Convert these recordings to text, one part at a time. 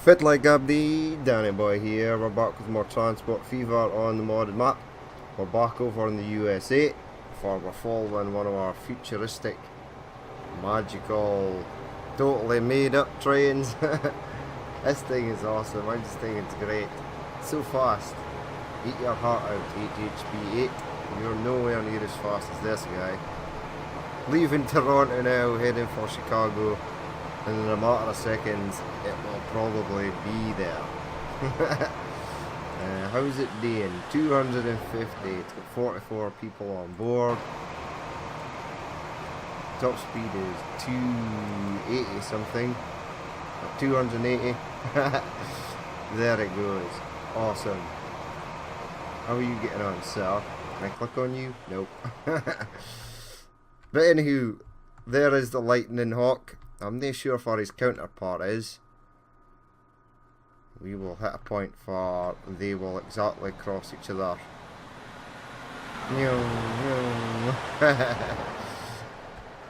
Fit like Abdi, Danny Boy here. We're back with more Transport Fever on the modded map. We're back over in the USA for we're following one of our futuristic, magical, totally made up trains. This thing is awesome. I just think it's great. So fast. Eat your heart out, HHB8. You're nowhere near as fast as this guy. Leaving Toronto now, heading for Chicago. And in a matter of seconds, it will probably be there. How's it doing? 250. It's got 44 people on board. Top speed is 280 something. Or 280. There it goes. Awesome. How are you getting on, sir? Can I click on you? Nope. But anywho, there is the Lightning Hawk. I'm not sure if his counterpart is. We will hit a point for they will exactly cross each other.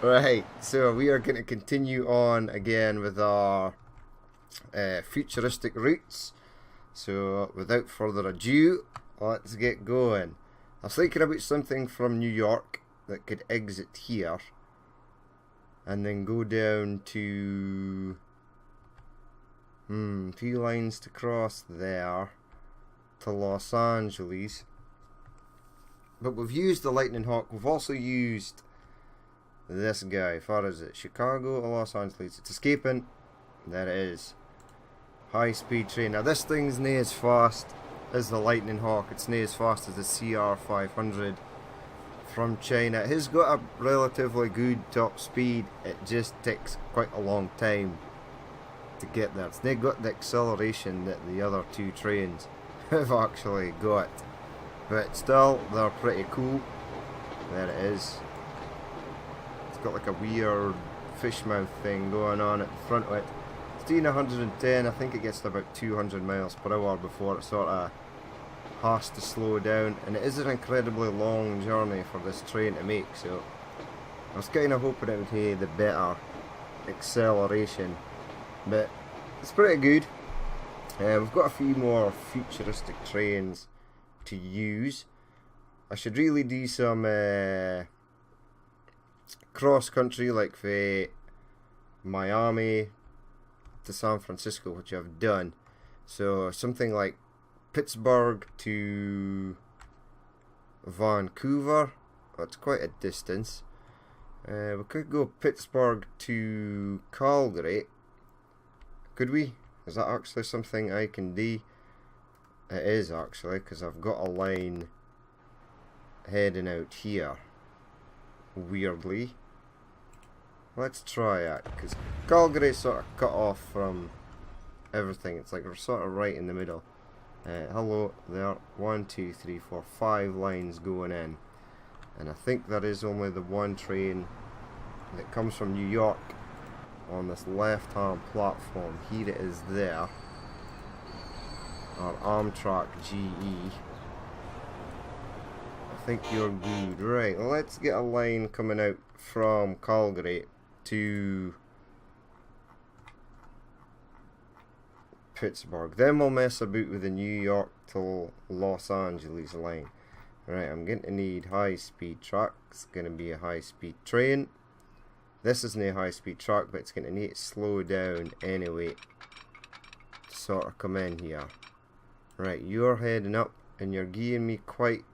Right, so we are going to continue on again with our futuristic routes. So without further ado, let's get going. I was thinking about something from New York that could exit here and then go down to 2 lines to cross there to Los Angeles. But we've used the Lightning Hawk. We've also used this guy. Far is it? Chicago or Los Angeles? It's escaping. There it is. High speed train. Now this thing's not as fast as the Lightning Hawk. It's not as fast as the CR500 from China. It has got a relatively good top speed. It just takes quite a long time to get there. It's not got the acceleration that the other two trains have actually got. But still, they're pretty cool. There it is. It's got like a weird fish mouth thing going on at the front of it. It's doing 110. I think it gets to about 200 miles per hour before it sort of has to slow down, and it is an incredibly long journey for this train to make, so I was kind of hoping it would have the better acceleration, but it's pretty good. We've got a few more futuristic trains to use. I should really do some cross country, like for Miami to San Francisco, which I've done. So something like Pittsburgh to Vancouver. That's quite a distance. We could go Pittsburgh to Calgary. Could we? Is that actually something I can do? It is actually, because I've got a line heading out here. Weirdly. Let's try it, because Calgary's sort of cut off from everything. It's like we're sort of right in the middle. Hello there. 1, 2, 3, 4, 5 lines going in, and I think that is only the one train that comes from New York on this left hand platform. Here it is there. Our Amtrak GE. I think you're good. Right, well, let's get a line coming out from Calgary to Pittsburgh. Then we'll mess about with the New York to Los Angeles line. Right, I'm going to need high speed track. It's going to be a high speed train. This isn't a high speed track, but it's going to need to slow down anyway to sort of come in here. Right, you're heading up and you're giving me quite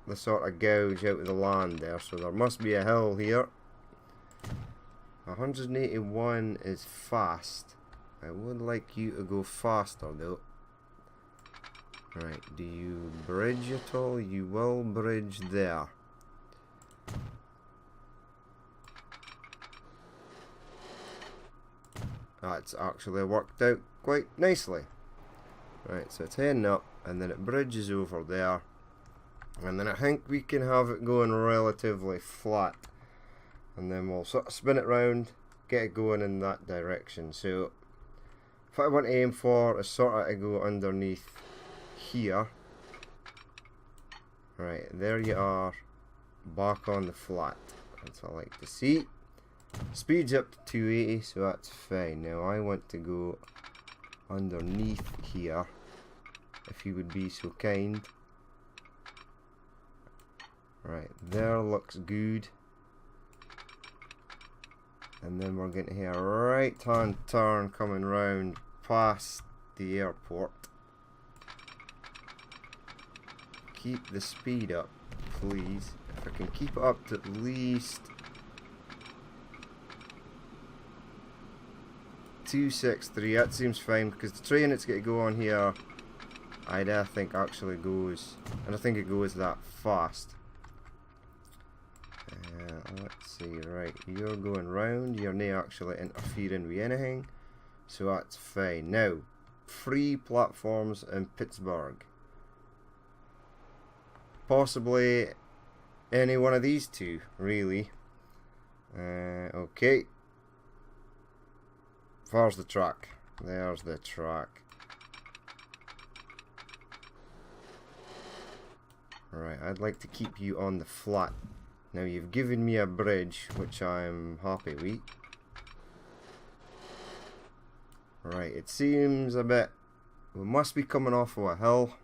the sort of gouge out of the land there, so there must be a hill here. 181 is fast. I would like you to go faster though. Right, do you bridge at all? You will bridge there. That's actually worked out quite nicely. Right, so it's heading up and then it bridges over there. And then I think we can have it going relatively flat. And then we'll sort of spin it round, get it going in that direction. So what I want to aim for is sort of to go underneath here. Right, there you are, back on the flat. That's what I like to see. Speed's up to 280, so that's fine. Now I want to go underneath here, if you would be so kind. Right, there looks good. And then we're going to hear a right hand turn coming round past the airport. Keep the speed up, please. If I can keep it up to at least 263, that seems fine, because the train it's going to go on here, I think actually goes, and I think it goes that fast. Let's see, right, you're going round, you're not actually interfering with anything, so that's fine. Now, free platforms in Pittsburgh. Possibly any one of these two, really. Okay. There's the track. There's the track. Right, I'd like to keep you on the flat. Now you've given me a bridge, which I'm happy with. Right, it seems a bit... we must be coming off of a hill.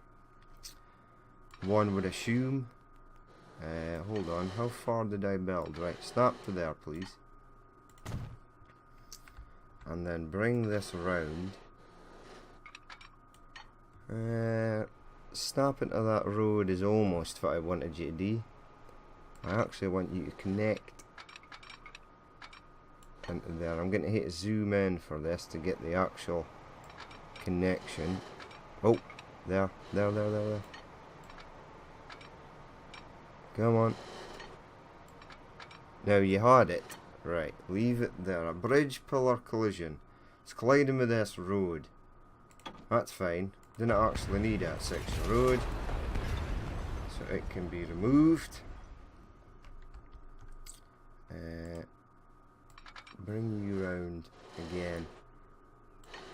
One would assume. Hold on, how far did I build? Right, snap to there, please. And then bring this around. Snap into that road is almost what I wanted you to do. I actually want you to connect into there. I'm going to hit zoom in for this to get the actual connection. Oh, there. Come on. Now you had it. Right, leave it there. A bridge pillar collision. It's colliding with this road. That's fine. Didn't actually need that section of road. So it can be removed. Bring you round again.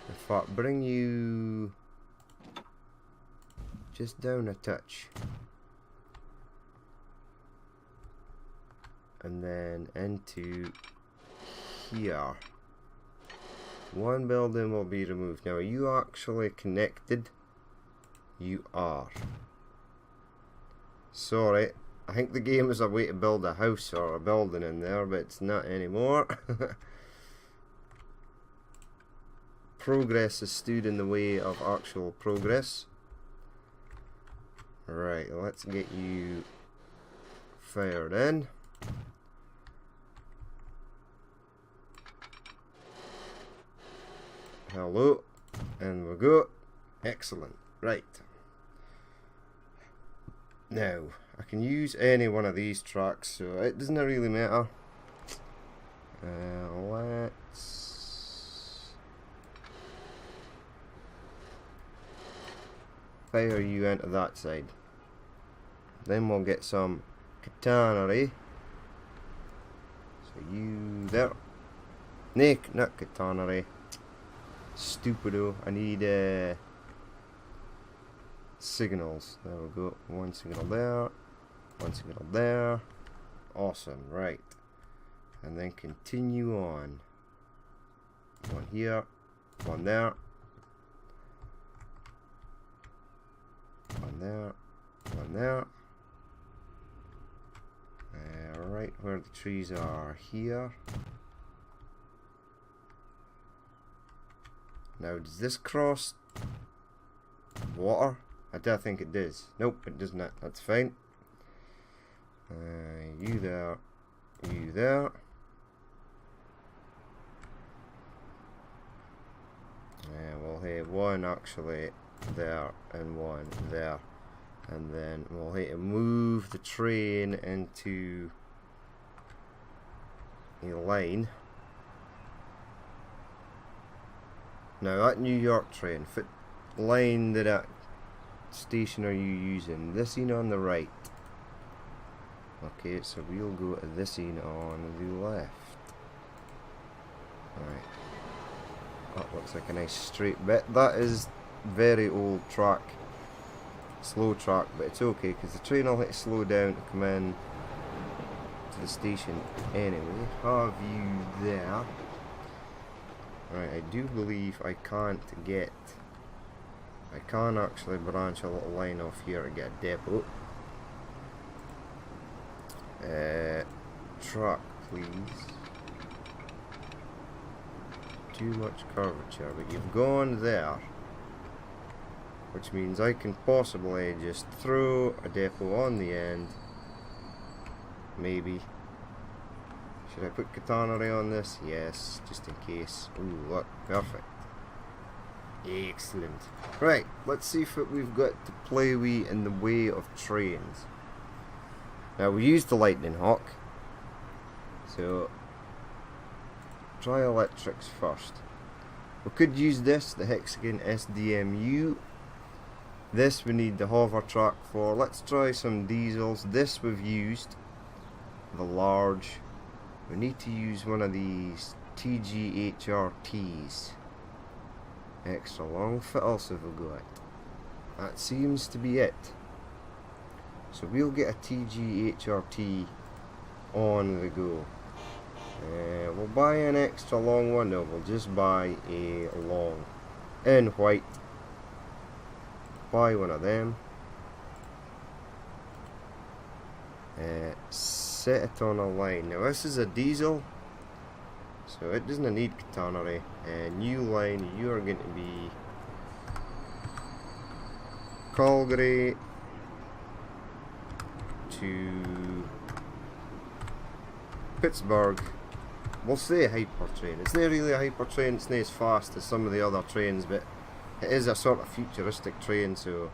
In fact, bring you just down a touch. And then into here. One building will be removed. Now, are you actually connected? You are. Sorry, I think the game is a way to build a house or a building in there, but it's not anymore. Progress has stood in the way of actual progress. Right, let's get you fired in. Hello, and we go. Excellent. Right. Now, I can use any one of these tracks, so it doesn't really matter. Let's fire you into that side. Then we'll get some catenary. So you there. Nick, not catenary. Stupido. I need signals. There we go. One signal there. One signal there. Awesome. Right. And then continue on. One here. One there. One there. One there. Right where the trees are here. Now, does this cross water? I don't think it does. Nope, it does not. That's fine. You there. You there. We'll hit one actually there and one there. And then we'll hit to move the train into a line. Now that New York train, what line to that station are you using? This one on the right. Okay, so we'll go to this one on the left. Alright. That looks like a nice straight bit. That is very old track. Slow track, but it's okay because the train will hit to slow down to come in to the station anyway. Have you there. Right, I do believe I can't get... I can actually branch a little line off here to get a depot. Truck, please. Too much curvature, but you've gone there. Which means I can possibly just throw a depot on the end. Maybe. Should I put catenary on this? Yes, just in case. Ooh, look, perfect. Excellent. Right, let's see if we've got to play with in the way of trains. Now, we used the Lightning Hawk. So, try electrics first. We could use this, the Hexagon SDMU. This we need the hover track for. Let's try some diesels. This we've used. The large. We need to use one of these TGHRTs. Extra long. What else have we got? That seems to be it. So we'll get a TGHRT on the go. We'll buy an extra long one. No, we'll just buy a long in white. Buy one of them. Set it on a line. Now this is a diesel, so it doesn't need catenary. New line, you are going to be Calgary to Pittsburgh. We'll say a hyper train. It's not really a hyper train, it's not as fast as some of the other trains, but it is a sort of futuristic train, so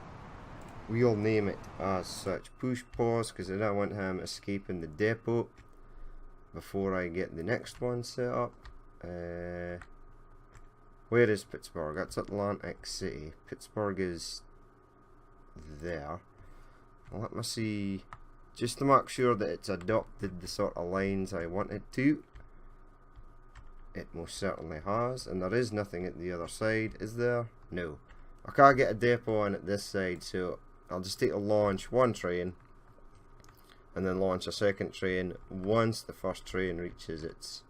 we'll name it as such. Push pause because I don't want him escaping the depot before I get the next one set up. Where is Pittsburgh? That's Atlantic City. Pittsburgh is there. Let me see, just to make sure that it's adopted the sort of lines I want it to. It most certainly has, and there is nothing at the other side, is there? No. I can't get a depot on at this side, so I'll just take a launch one train and then launch a second train once the first train reaches its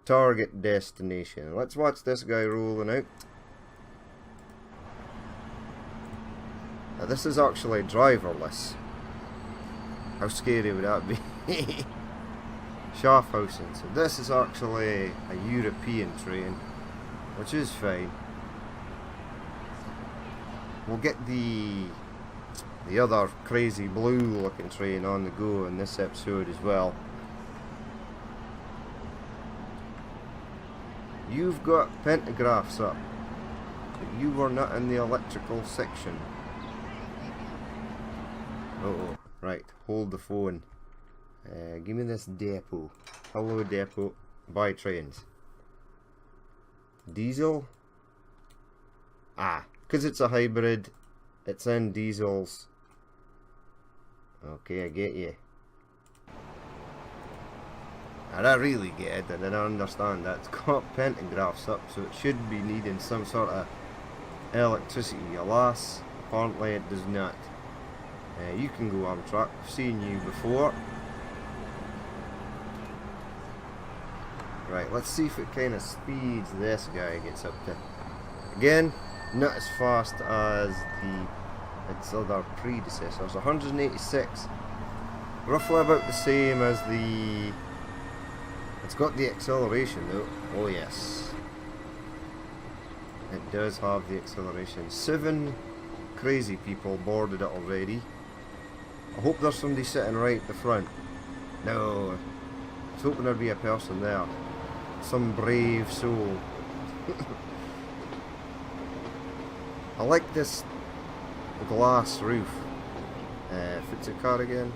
target destination. Let's watch this guy rolling out. Now this is actually driverless. How scary would that be? Schaffhausen. So this is actually a European train, which is fine. We'll get the other crazy blue looking train on the go in this episode as well. You've got pentagraphs up, but you were not in the electrical section. Uh-oh. Right, hold the phone. Give me this depot. Hello depot. Buy trains. Diesel? Ah, because it's a hybrid, it's in diesels. Okay, I get you. I don't really get it, and I don't understand that. It's got pentagraphs up, so it should be needing some sort of electricity. Alas, apparently it does not. You can go on track. I've seen you before. Right, let's see if it kind of speeds this guy gets up to. Again, not as fast as its other predecessors. 186, roughly about the same as the. It's got the acceleration though. Oh yes, it does have the acceleration. 7 crazy people boarded it already. I hope there's somebody sitting right at the front. No, I was hoping there'd be a person there. Some brave soul. I like this glass roof. If it's a car again,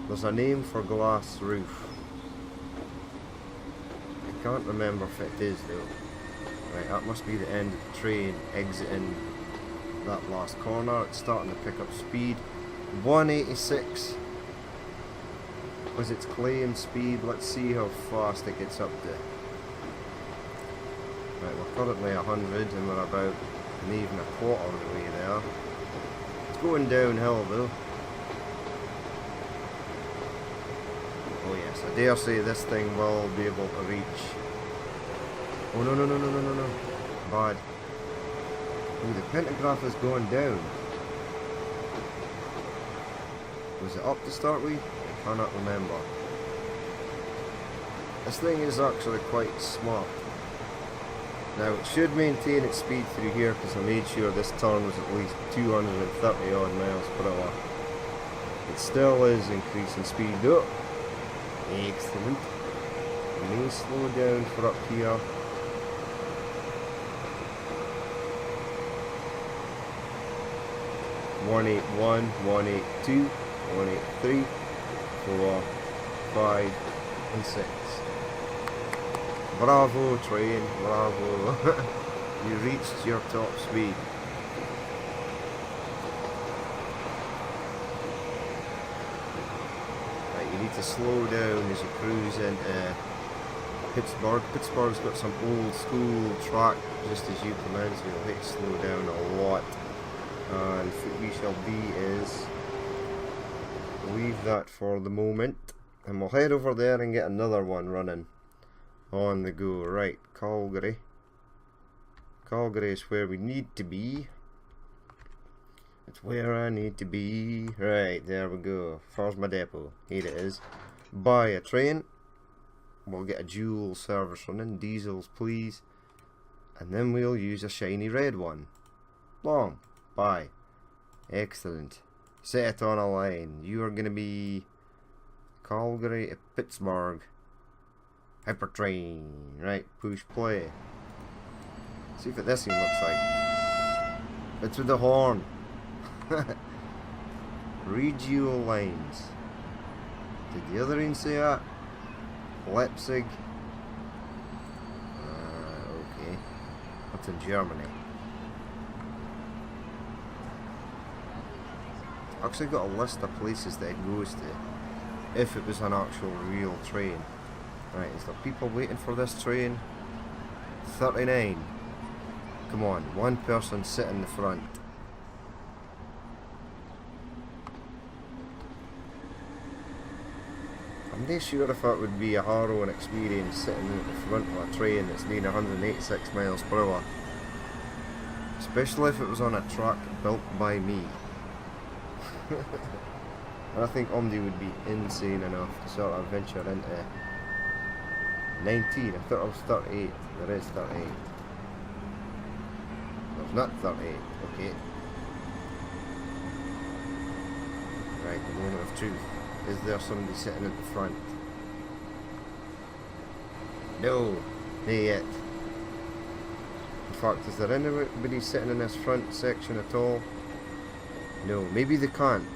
there's a name for glass roof. I can't remember if it is though. Right, that must be the end of the train exiting that last corner. It's starting to pick up speed. 186 was its claimed speed. Let's see how fast it gets up to. Right, we're currently 100 and we're about even a quarter of the way there. It's going downhill though. Oh yes, I dare say this thing will be able to reach Oh no no no no no no no. Bad. Oh, the pantograph is going down. Was it up to start with? I cannot remember. This thing is actually quite smart. Now it should maintain its speed through here because I made sure this turn was at least 230 odd miles per hour. It still is increasing speed. Oh, excellent. It may slow down for up here. 181, 182, 183, 4, 5, and 6. Bravo train, bravo. You reached your top speed. Right, you need to slow down as you cruise into Pittsburgh. Pittsburgh's got some old school track just as you come in, so you'll hit slow down a lot. And what we shall be is leave that for the moment, and we'll head over there and get another one running on the go. Right, Calgary. Calgary is where we need to be. It's where I need to be. Right, there we go. There's my depot. Here it is. Buy a train. We'll get a dual service running. Diesels, please. And then we'll use a shiny red one. Long. Buy. Excellent. Set it on a line. You are going to be Calgary to Pittsburgh. Hypertrain. Right, push play. See what this thing looks like. It's with the horn. Regio lines. Did the other one say that? Leipzig. Okay. That's in Germany. Actually got a list of places that it goes to if it was an actual real train. Right, is there people waiting for this train? 39. Come on, one person sit in the front. I'm not sure if that would be a harrowing experience sitting at the front of a train that's doing 186 miles per hour. Especially if it was on a track built by me. I think Omdi would be insane enough to sort of venture into 19. I thought it was 38. There is 38. There's not 38. Okay. Right, the moment of truth. Is there somebody sitting at the front? No, not yet. In fact, is there anybody sitting in this front section at all? No, maybe they can't.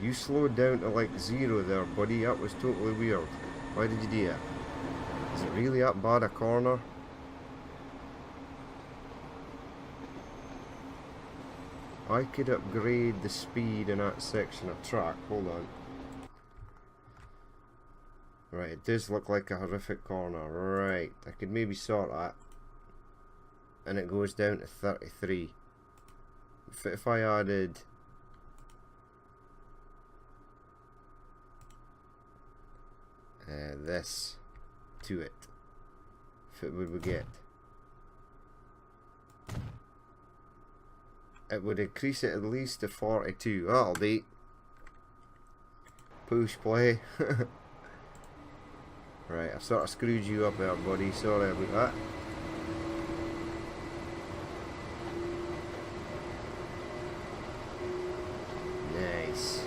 You slowed down to like 0 there, buddy. That was totally weird. Why did you do that? Is it really that bad a corner? I could upgrade the speed in that section of track. Hold on. Right, it does look like a horrific corner. Right, I could maybe sort that. And it goes down to 33. If I added this to it, what would we get? It would increase it at least to 42. That'll be. Push play. Right, I've sort of screwed you up there, buddy. Sorry about that. Nice.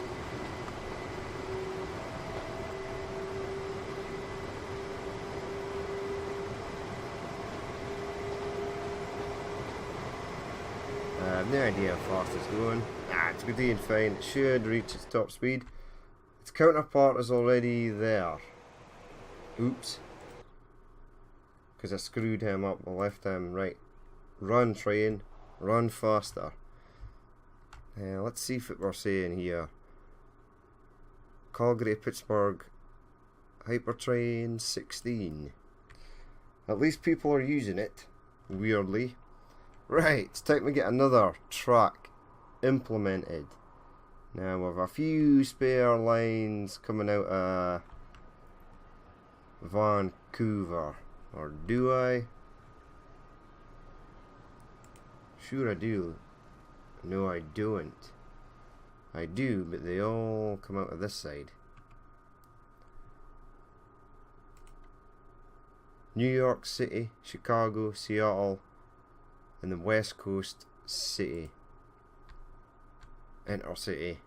I have no idea how fast it's going. It's doing fine. It should reach its top speed. Its counterpart is already there. Oops. Because I screwed him up. I left him right. Run, train. Run faster. Let's see what we're saying here. Calgary, Pittsburgh. Hypertrain 16. At least people are using it. Weirdly. Right, it's time to get another track implemented. Now with a few spare lines coming out Vancouver. Or do I? Sure I do. No, I don't. I do, but they all come out of this side. New York City, Chicago, Seattle, and the West Coast City. Intercity.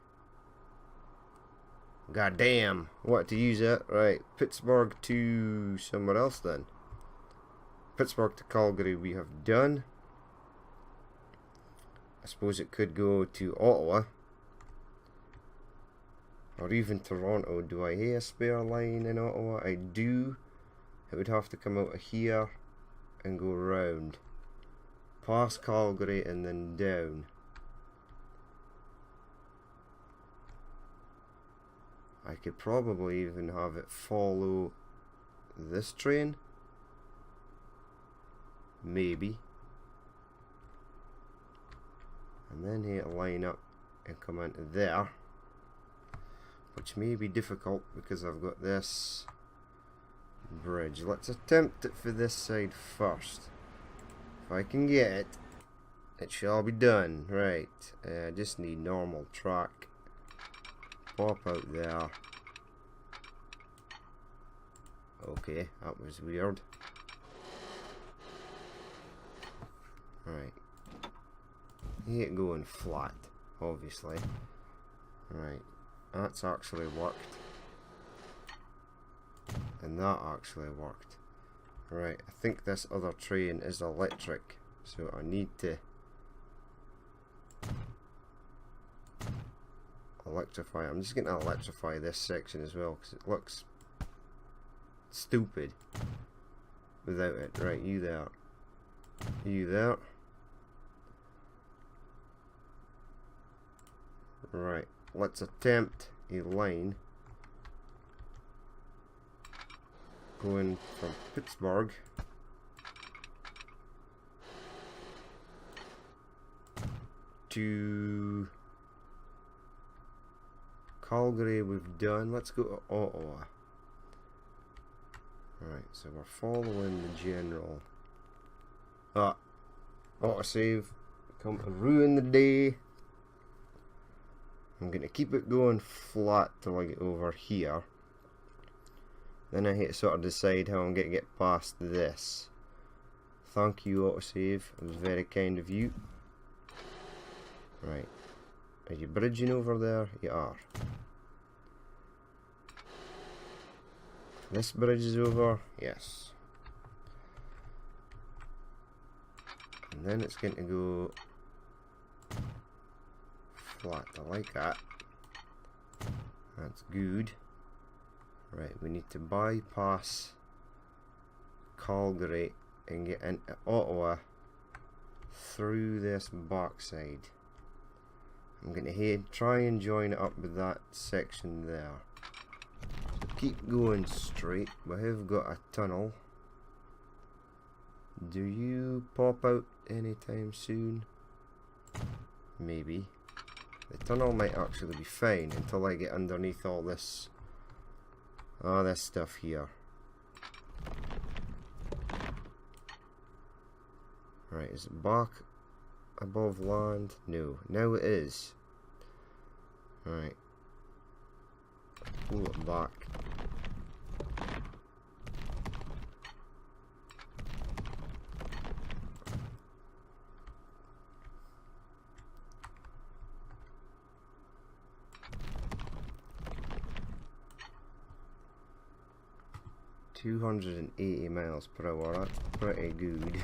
God damn. What to use it? Right. Pittsburgh to somewhere else then. Pittsburgh to Calgary we have done. I suppose it could go to Ottawa. Or even Toronto. Do I have a spare line in Ottawa? I do. It would have to come out of here and go round. Past Calgary and then down. I could probably even have it follow this train. Maybe. And then here line up and come into there. Which may be difficult because I've got this bridge. Let's attempt it for this side first. If I can get it, it shall be done. Right. I just need normal track. Pop out there. Okay, that was weird. Right. He ain't going flat, obviously. Right. That's actually worked. And that actually worked. Right, I think this other train is electric, so I need to electrify. I'm just going to electrify this section as well because it looks stupid without it. Right, you there. You there. Right, let's attempt a line going from Pittsburgh to Calgary. We've done. Let's go to Ottawa. Right, so we're following the general. Autosave. Come to ruin the day. I'm going to keep it going flat till I get over here. Then I hate to sort of decide how I'm going to get past this. Thank you, autosave. It was very kind of you. Right. Are you bridging over there? You are. This bridge is over? Yes. And then it's going to go flat. I like that. That's good. Right, we need to bypass Calgary and get into Ottawa through this backside. I'm going to try and join it up with that section there. So keep going straight. We have got a tunnel. Do you pop out anytime soon? Maybe. The tunnel might actually be fine until I get underneath all this this stuff here. Right, is it back above land? No. Now it is. Right. Pull it back. $280 miles per hour, that's pretty good.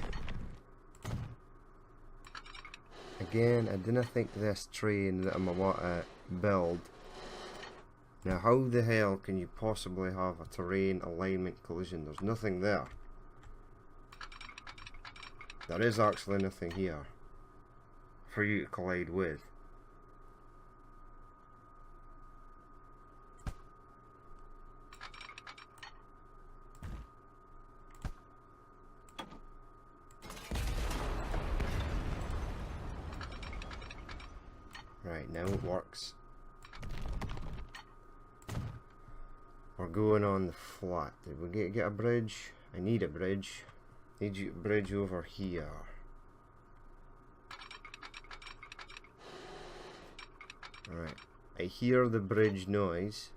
Again, I didn't think this train that I'm about to build. Now how the hell can you possibly have a terrain alignment collision? There's nothing there. There is actually nothing here for you to collide with. Right, now it works. We're going on the flat. Did we get a bridge? I need a bridge. Need you a bridge over here. Right. I hear the bridge noise.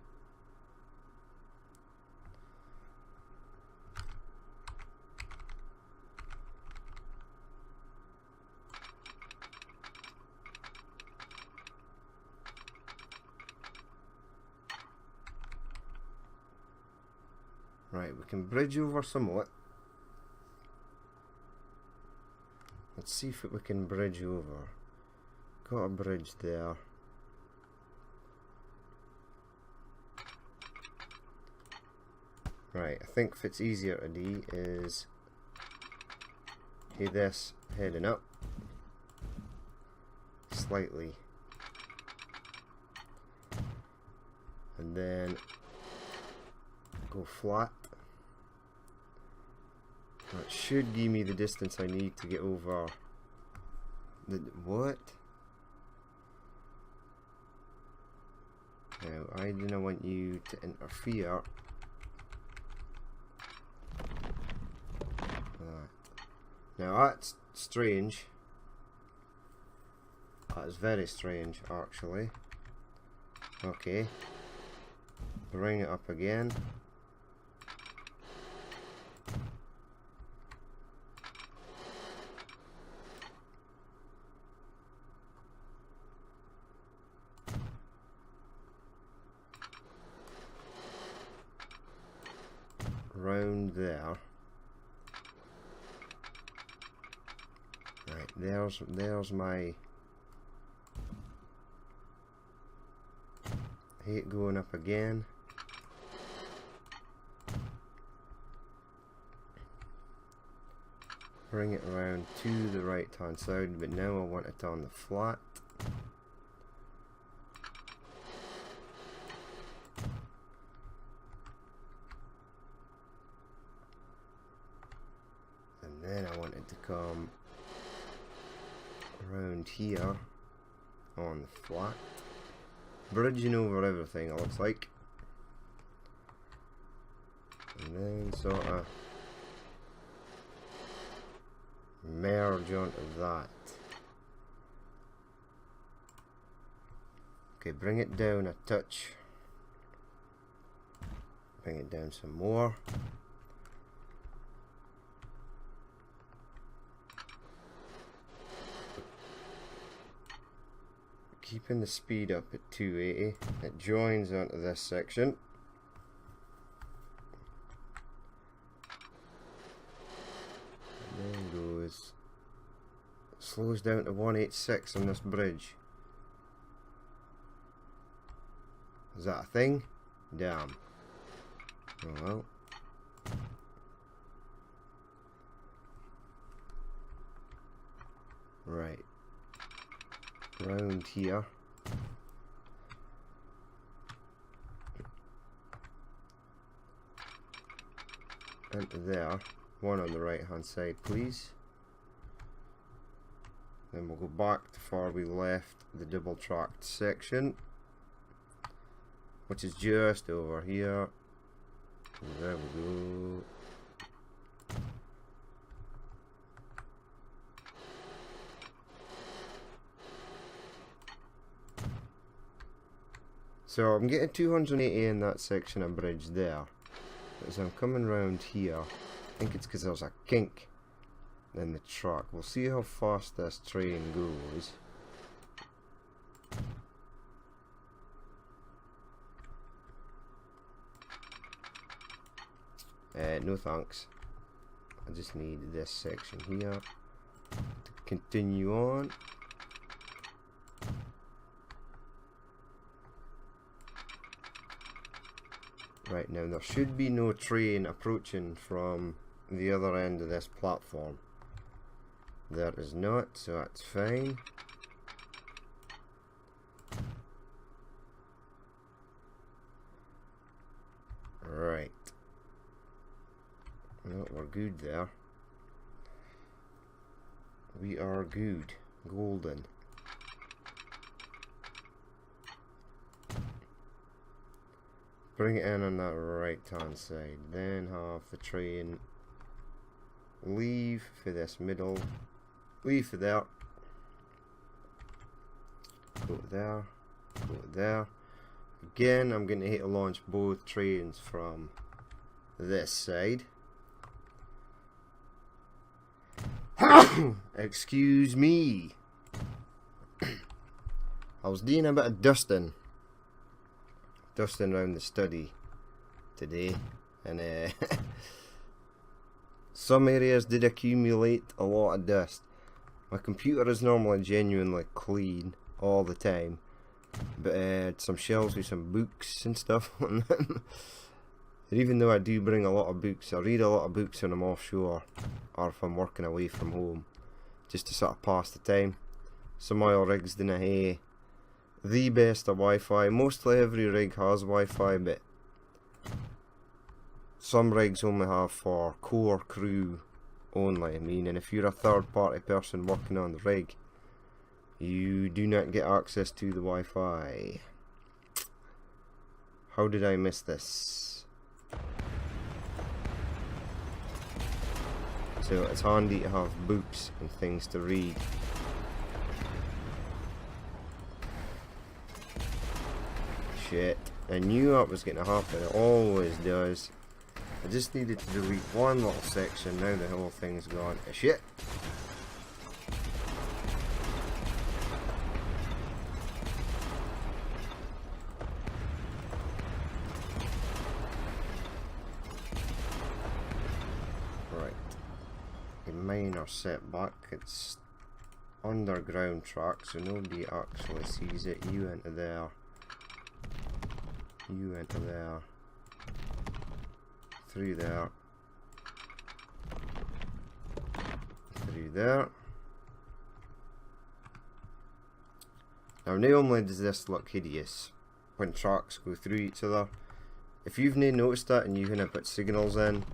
Right, we can bridge over somewhat. Let's see if we can bridge over. Got a bridge there. Right, I think if it's easier to do is do this heading up slightly, and then go flat. That should give me the distance I need to get over the what? Now I didn't want you to interfere. Now that's strange. That is very strange, actually. Okay. Bring it up again. Round there. Right, there's my hate going up again. Bring it around to the right hand side, but now I want it on the flat. And then I want it to come around here on the flat, bridging over everything, it looks like, and then sort of merge onto that. Okay, bring it down a touch, bring it down some more. Keeping the speed up at 280, it joins onto this section. And then goes, slows down to 186 on this bridge. Is that a thing? Damn. Oh well. Right. Round here. Into there. One on the right hand side, please. Then we'll go back to where we left the double tracked section, which is just over here. There we go. So I'm getting 280 in that section of bridge there. As I'm coming round here, I think it's because there's a kink in the track. We'll see how fast this train goes. No thanks. I just need this section here to continue on. Right, now there should be no train approaching from the other end of this platform. There is not, so that's fine. Right. No, we're good there. We are good. Golden. bring it in on that right hand side, then have the train leave for this middle, leave for there, go there, go there. Again, I'm going to hit to launch both trains from this side. Excuse me. I was doing a bit of dusting around the study today, and some areas did accumulate a lot of dust. My computer is normally genuinely clean all the time, but I had some shelves with some books and stuff on them. And even though I do bring a lot of books, I read a lot of books when I'm offshore or if I'm working away from home, just to sort of pass the time. Some oil rigs didn't have the best of Wi-Fi. Mostly every rig has Wi-Fi, but some rigs only have for core crew only, meaning if you're a third party person working on the rig, you do not get access to the Wi-Fi. How did I miss this? So it's handy to have books and things to read. Shit, I knew that was going to happen, it always does. I just needed to delete one little section, now the whole thing's gone to shit. Right, a minor setback, it's underground track so nobody actually sees it. You enter there. You enter there, through there, through there. Now normally does this look hideous when tracks go through each other. If you've not noticed that and you're gonna put signals in,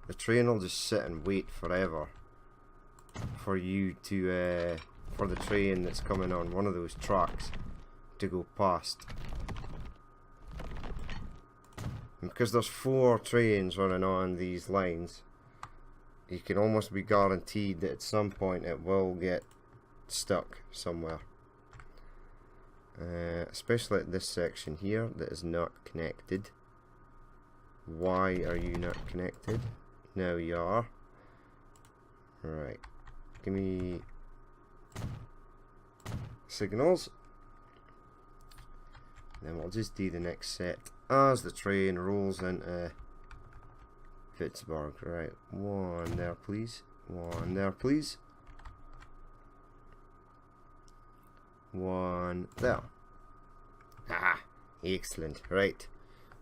the train will just sit and wait forever for you to, for the train that's coming on one of those tracks to go past. And because there's 4 trains running on these lines, you can almost be guaranteed that at some point it will get stuck somewhere. Especially at this section here that is not connected. Why are you not connected? Now you are. Right. Give me signals. Then we'll just do the next set as the train rolls into Pittsburgh. Right, one there please, one there please, one there. Ah, excellent. Right,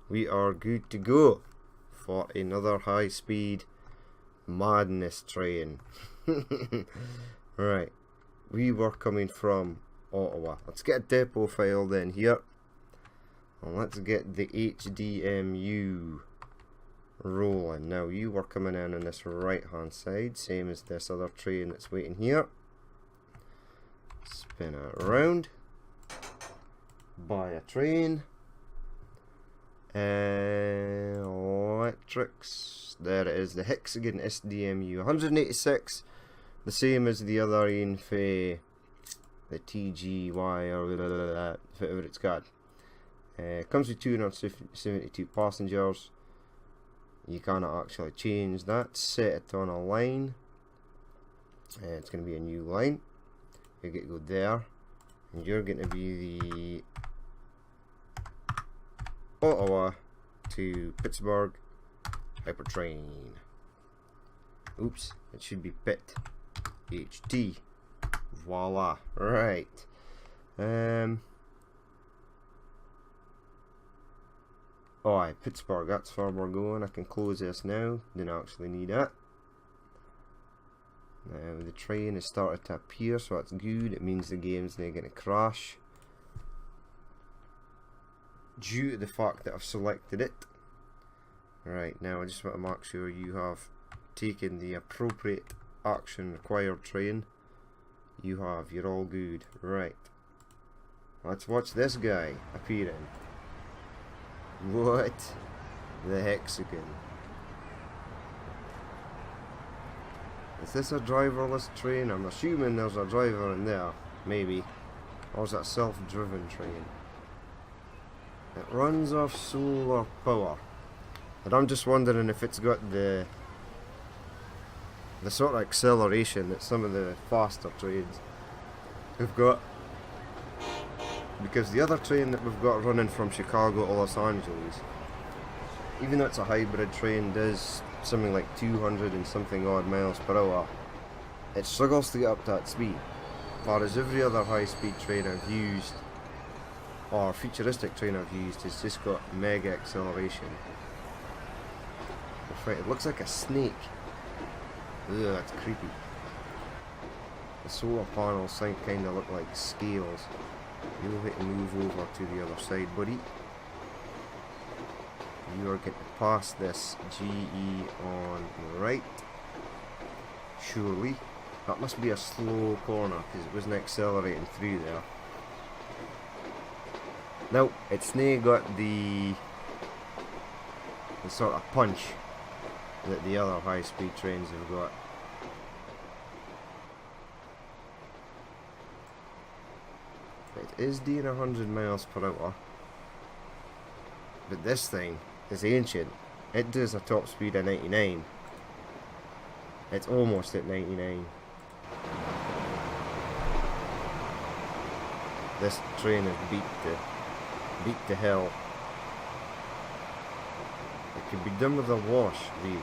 we are good to go for another high speed madness train. Right, we were coming from Ottawa. Let's get a depot file then here. And let's get the HDMU rolling. Now you were coming in on this right hand side, same as this other train that's waiting here. Spin it around. Buy a train. Electrics. There it is, the Hexagon SDMU 186. The same as the other in for the TGY or whatever it's got. Comes with 272 passengers. You cannot actually change that. Set it on a line. It's going to be a new line. You get to go there, and you're going to be the Ottawa to Pittsburgh Hypertrain. Oops, it should be Pitt HD. Voila. Right. Alright, Pittsburgh, that's where we're going. I can close this now. Didn't actually need that. Now the train has started to appear, so that's good. It means the game's not going to crash due to the fact that I've selected it. Right, now I just want to make sure you have taken the appropriate action required, train. You have, you're all good. Right, let's watch this guy appearing. What? The hexagon. Is this a driverless train? I'm assuming there's a driver in there. Maybe. Or is that a self-driven train? It runs off solar power. And I'm just wondering if it's got the sort of acceleration that some of the faster trains have got. Because the other train that we've got running from Chicago to Los Angeles, even though it's a hybrid train, does something like 200 and something odd miles per hour. It struggles to get up to that speed. Whereas every other high speed train I've used, or futuristic train I've used, has just got mega acceleration. It looks like a snake. Ugh, that's creepy. The solar panels kind of look like scales. You'll have to move over to the other side, buddy. You are getting past this GE on the right. Surely. That must be a slow corner because it wasn't accelerating through there. Nope, it's not got the sort of punch that the other high speed trains have got. It is doing 100 miles per hour, but this thing is ancient. It does a top speed of 99. It's almost at 99. This train is beat to hell. It could be done with a wash, really,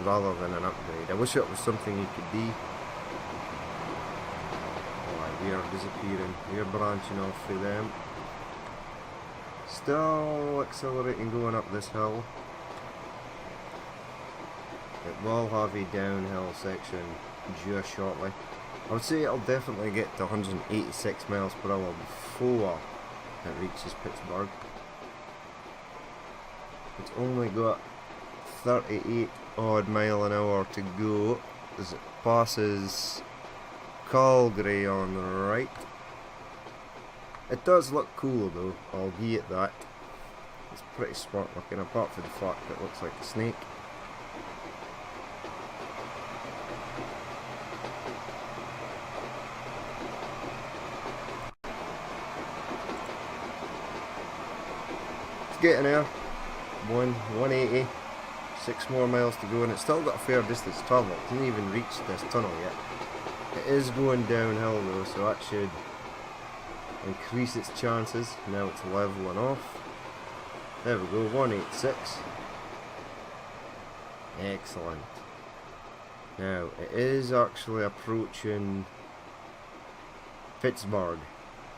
rather than an upgrade. I wish it was something you could do. We are disappearing. We are branching off through them. Still accelerating going up this hill. It will have a downhill section just shortly. I would say it'll definitely get to 186 miles per hour before it reaches Pittsburgh. It's only got 38 odd mile an hour to go as it passes Calgary on the right. It does look cool though, I'll give it that. It's pretty smart looking, apart from the fact that it looks like a snake. It's getting there. 180. 6 more miles to go, and it's still got a fair distance to travel. It didn't even reach this tunnel yet. It is going downhill though, so that should increase its chances. Now it's leveling off. There we go, 186. Excellent. Now, it is actually approaching Pittsburgh.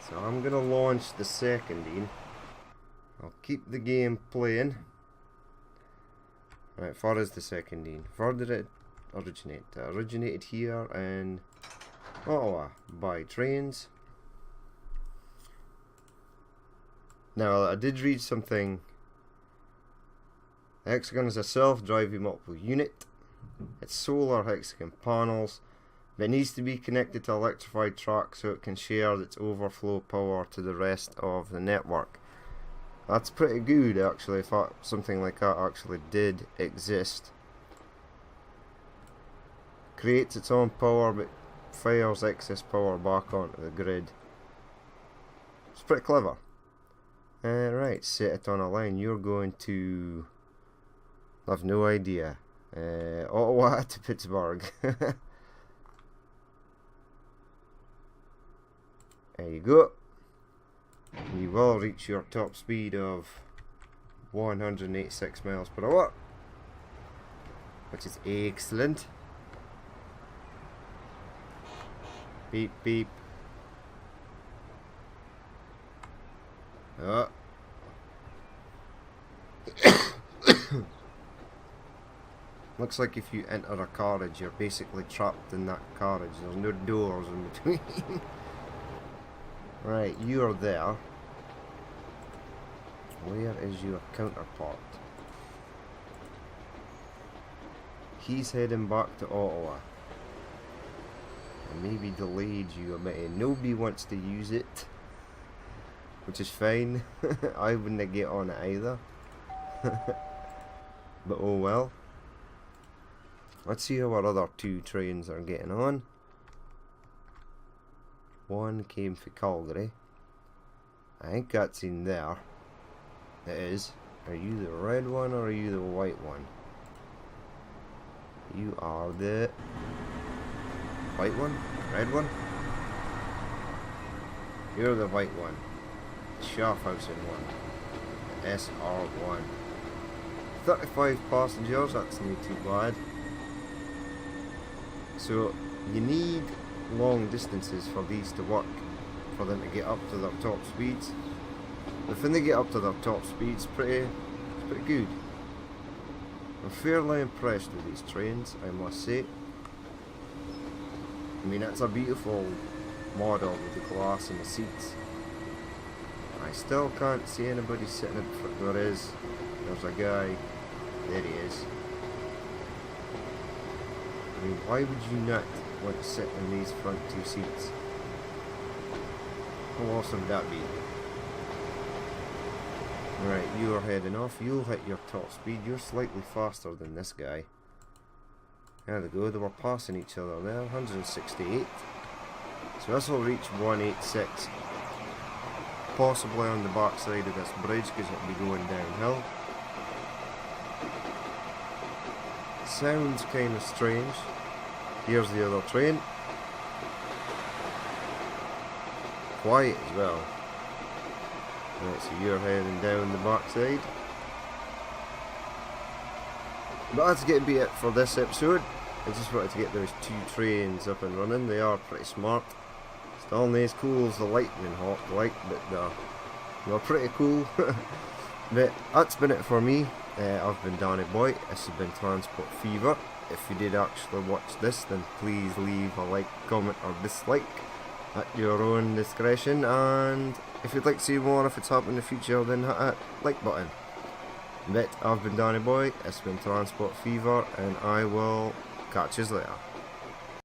So I'm going to launch the seconding. I'll keep the game playing. Right, far is the seconding? Where did it originate? It originated here in Ottawa by trains. Now, I did read something. The hexagon is a self-driving multiple unit. It's solar hexagon panels, but it needs to be connected to electrified track so it can share its overflow power to the rest of the network. That's pretty good actually, if something like that actually did exist. Creates its own power but fires excess power back onto the grid. It's pretty clever. Right, set it on a line. You're going to... I've no idea. Ottawa to Pittsburgh. There you go. You will reach your top speed of 186 miles per hour, which is excellent. Beep beep. Oh. Looks like if you enter a carriage, you're basically trapped in that carriage. There's no doors in between. Right, you are there. Where is your counterpart? He's heading back to Ottawa. And maybe delayed you a bit. And nobody wants to use it, which is fine. I wouldn't get on it either. But oh well. Let's see how our other two trains are getting on. One came for Calgary. I think that's in there. It is. Are you the red one or are you the white one? You are the white one? Red one? You're the white one. Schaffhausen one. SR1. 35 passengers, that's not too bad. So you need long distances for these to work, for them to get up to their top speeds. But when they get up to their top speeds, it's pretty good. I'm fairly impressed with these trains, I must say. I mean, it's a beautiful model with the glass and the seats. I still can't see anybody sitting in front. There is. There's a guy. There he is. I mean, why would you not want to sit in these front two seats? How awesome would that be? Right, you are heading off. You'll hit your top speed. You're slightly faster than this guy. There they go. They were passing each other there. 168. So this will reach 186. Possibly on the backside of this bridge because it'll be going downhill. Sounds kind of strange. Here's the other train. Quiet as well. Right, so you're heading down the backside. But that's going to be it for this episode. I just wanted to get those two trains up and running. They are pretty smart. Still not as cool as the Lightning Hawk, but they're pretty cool. But that's been it for me. I've been Danny Boy. This has been Transport Fever. If you did actually watch this, then please leave a like, comment or dislike at your own discretion. And if you'd like to see more if it's happening in the future, then hit that like button. But I've been Danny Boy. It's been Transport Fever, and I will catch you later.